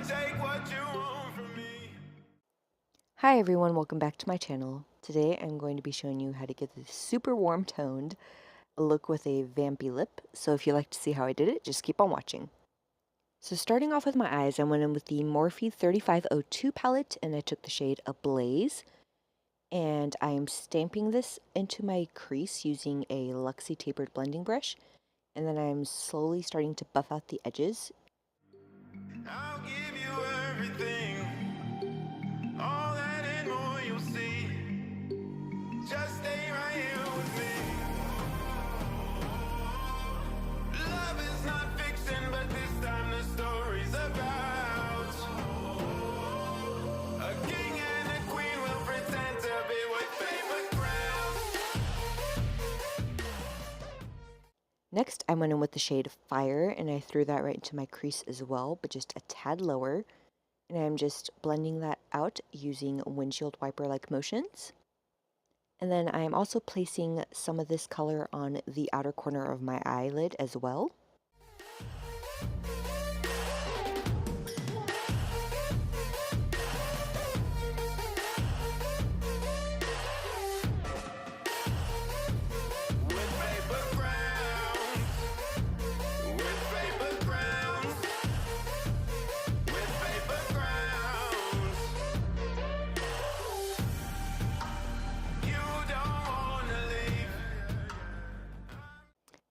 Take what you want from me. Hi everyone, welcome back to my channel. Today I'm going to be showing you how to get this super warm toned look with a vampy lip. So if you'd like to see how I did it, just keep on watching. So starting off with my eyes, I went in with the Morphe 3502 palette and I took the shade Ablaze. And I am stamping this into my crease using a Luxie tapered blending brush. And then I'm slowly starting to buff out the edges. I'll give you everything, all that and more you'll see. Just stay right here with me. Love is not fiction, but this time the story's about a king and a queen will pretend to be with paper crowns. Next, I went in with the shade Fire, and I threw that right into my crease as well, but just a tad lower. And I'm just blending that out using windshield wiper-like motions. And then I'm also placing some of this color on the outer corner of my eyelid as well.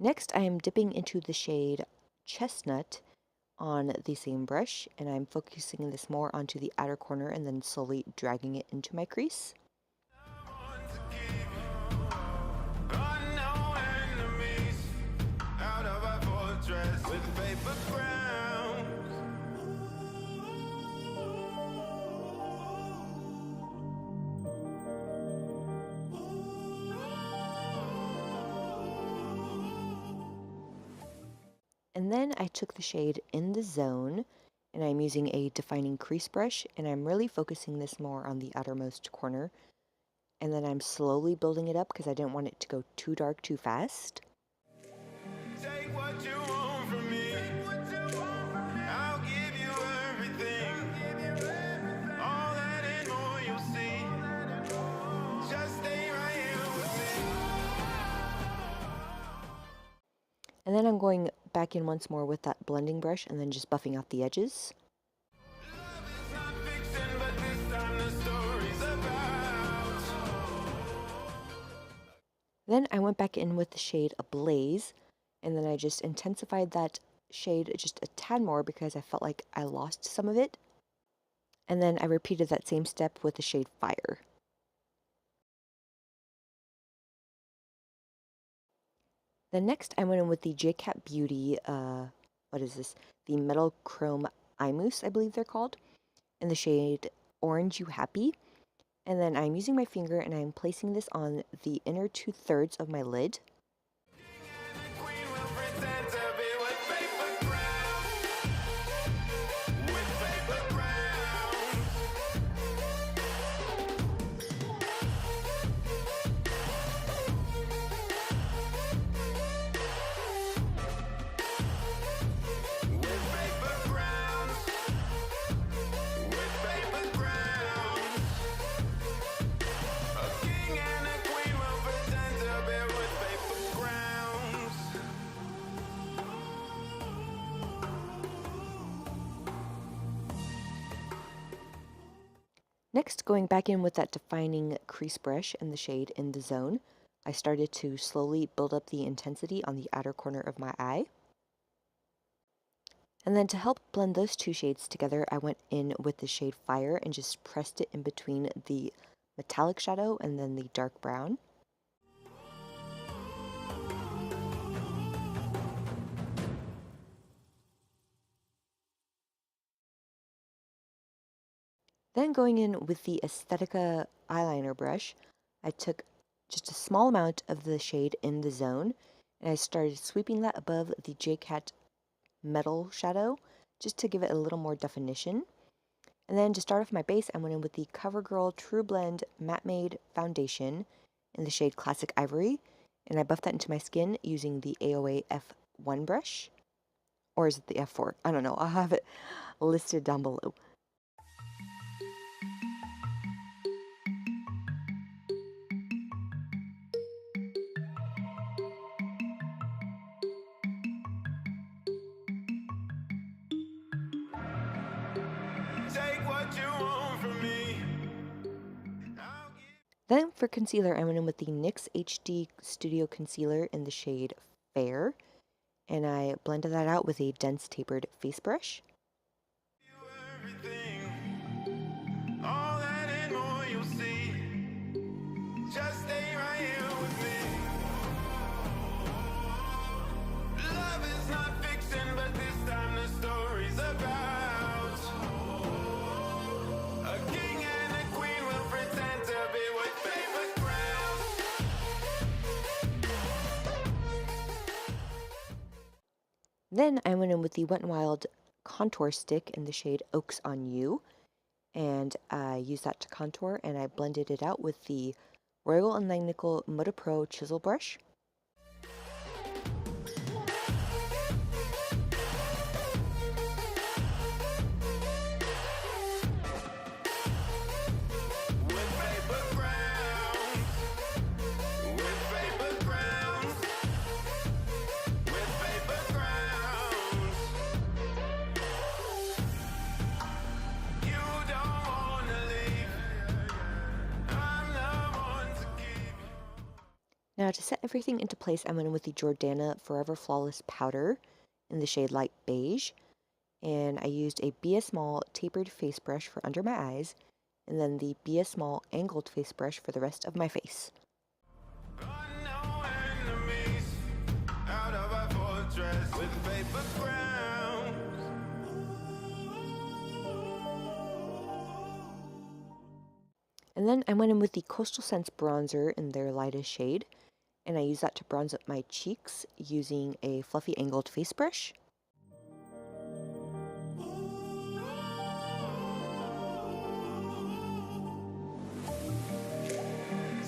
Next, I am dipping into the shade Chestnut on the same brush, and I'm focusing this more onto the outer corner and then slowly dragging it into my crease. And then I took the shade In the Zone, and I'm using a defining crease brush, and I'm really focusing this more on the outermost corner. And then I'm slowly building it up because I didn't want it to go too dark too fast. Take what you want from me. I'll give you everything, all that and more you'll see. Just stay right here with me. And then I'm going back in once more with that blending brush and then just buffing out the edges. Love is not fiction, but this time the story's about. Then I went back in with the shade Ablaze, and then I just intensified that shade just a tad more because I felt like I lost some of it. And then I repeated that same step with the shade Fire. Then next I went in with the Jcat Beauty, what is this? The Metal Chrome Eye Mousse, I believe they're called, in the shade Orange You Happy. And then I'm using my finger and I'm placing this on the inner 2/3 of my lid. Queen will pretend to be with paper crowns. With paper crowns. With paper crowns. With paper crowns. A king and a queen will pretend to be with paper crowns. Next, going back in with that defining crease brush and the shade In the Zone, I started to slowly build up the intensity on the outer corner of my eye. And then to help blend those two shades together, I went in with the shade Fire and just pressed it in between the metallic shadow and then the dark brown. Then going in with the Aesthetica eyeliner brush, I took just a small amount of the shade In the Zone, and I started sweeping that above the Jcat metal shadow, just to give it a little more definition. And then to start off my base, I went in with the Covergirl trublend Matte Made Foundation in the shade Classic Ivory, and I buffed that into my skin using the AOA F1 brush. Or is it the F4? I don't know. I'll have it listed down below. Take what you want from me. Then for concealer, I went in with the NYX HD Studio Concealer in the shade Fair, and I blended that out with a dense tapered face brush. All that and more you'll see. Just stay right here with me. Love is not fiction, but this time the story's about a king and a queen will pretend to be with paper crowns. Then I went in with the Wet n Wild contour stick in the shade Oaks on You, and I used that to contour, and I blended it out with the Royal & Langnickel Moda Pro chisel brush. Now to set everything into place, I went in with the Jordana Forever Flawless Powder in the shade Light Beige, and I used a Be a Small tapered face brush for under my eyes, and then the Be a Small angled face brush for the rest of my face. And then I went in with the Coastal Scents bronzer in their lightest shade, and I used that to bronze up my cheeks using a fluffy angled face brush.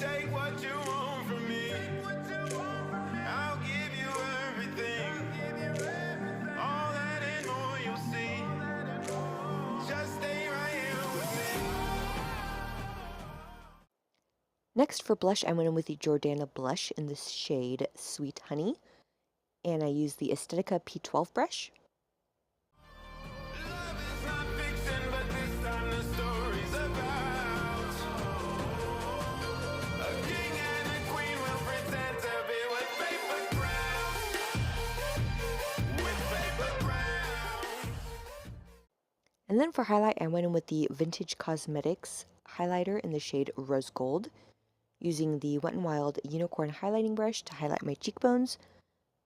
Take what you want from me. I'll give you everything. All that and more you'll see. Just stay right here with me. Next for blush, I went in with the Jordana blush in the shade Sweet Honey, and I used the Aesthetica P12 brush. Love is not fiction, but this time the story's about a king and a queen will pretend to be with paper crowns. With paper crowns. And then for highlight, I went in with the Vintage Cosmetics highlighter in the shade Rose Gold, using the Wet n Wild Unicorn highlighting brush to highlight my cheekbones,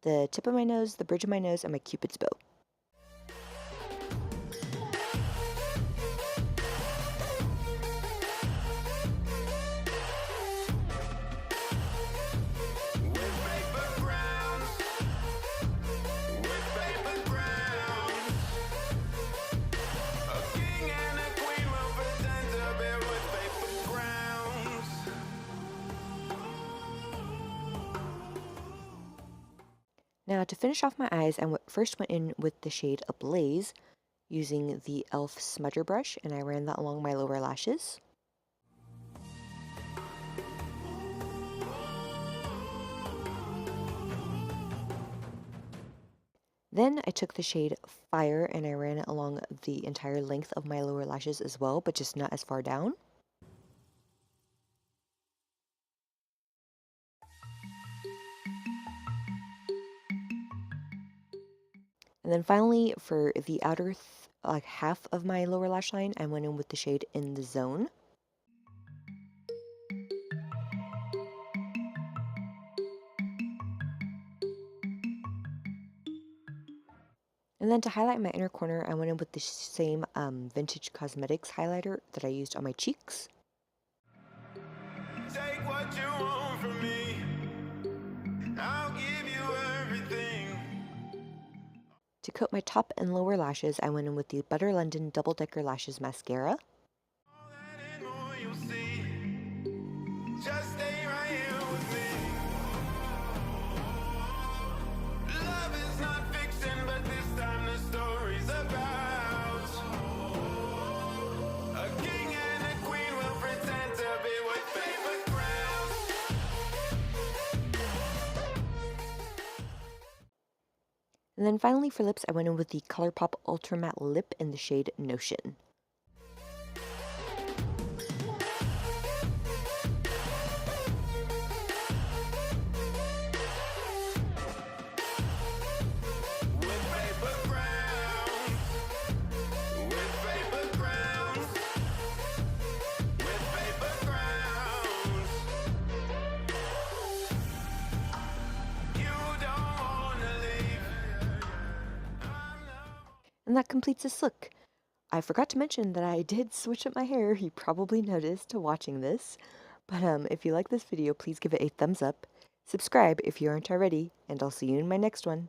the tip of my nose, the bridge of my nose, and my Cupid's bow. Now to finish off my eyes, I first went in with the shade Ablaze using the e.l.f. smudger brush, and I ran that along my lower lashes. Then I took the shade Fire and I ran it along the entire length of my lower lashes as well, but just not as far down. And then finally, for the outer half of my lower lash line, I went in with the shade In the Zone. And then to highlight my inner corner, I went in with the same Vintage Cosmetics highlighter that I used on my cheeks. Take what you want from me. I'll give you everything. To coat my top and lower lashes, I went in with the Butter London Double Decker Lashes Mascara. All that and more you'll see. Just stay right here with me. Love is not fiction, but this time the story's about And then finally for lips, I went in with the ColourPop Ultra Matte Lip in the shade Notion. And that completes this look. I forgot to mention that I did switch up my hair. You probably noticed watching this. But if you like this video, please give it a thumbs up. Subscribe if you aren't already, and I'll see you in my next one.